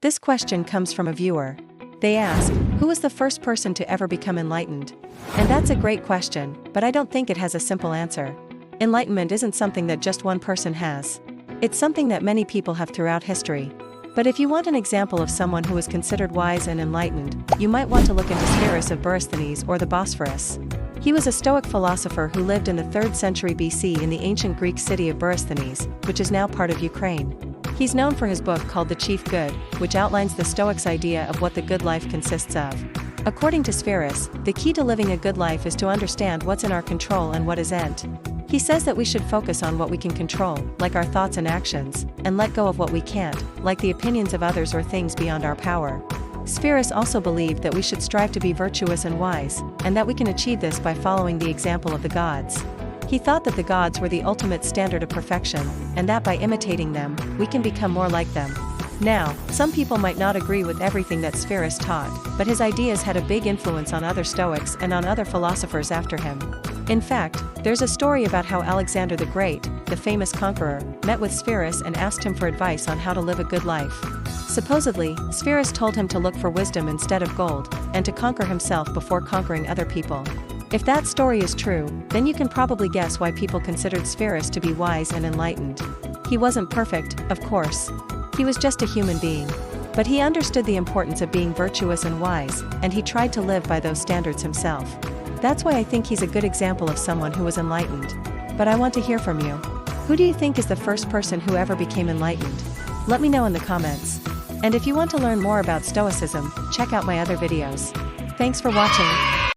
This question comes from a viewer. They ask, who was the first person to ever become enlightened? And that's a great question, but I don't think it has a simple answer. Enlightenment isn't something that just one person has. It's something that many people have throughout history. But if you want an example of someone who is considered wise and enlightened, you might want to look into Seneca of Borysthenes or the Bosphorus. He was a Stoic philosopher who lived in the 3rd century BC in the ancient Greek city of Borysthenes, which is now part of Ukraine. He's known for his book called The Chief Good, which outlines the Stoics' idea of what the good life consists of. According to Seneca, the key to living a good life is to understand what's in our control and what isn't. He says that we should focus on what we can control, like our thoughts and actions, and let go of what we can't, like the opinions of others or things beyond our power. Seneca also believed that we should strive to be virtuous and wise, and that we can achieve this by following the example of the gods. He thought that the gods were the ultimate standard of perfection, and that by imitating them, we can become more like them. Now, some people might not agree with everything that Seneca taught, but his ideas had a big influence on other Stoics and on other philosophers after him. In fact, there's a story about how Alexander the Great, the famous conqueror, met with Seneca and asked him for advice on how to live a good life. Supposedly, Seneca told him to look for wisdom instead of gold, and to conquer himself before conquering other people. If that story is true, then you can probably guess why people considered Seneca to be wise and enlightened. He wasn't perfect, of course. He was just a human being. But he understood the importance of being virtuous and wise, and he tried to live by those standards himself. That's why I think he's a good example of someone who was enlightened. But I want to hear from you. Who do you think is the first person who ever became enlightened? Let me know in the comments. And if you want to learn more about Stoicism, check out my other videos. Thanks for watching.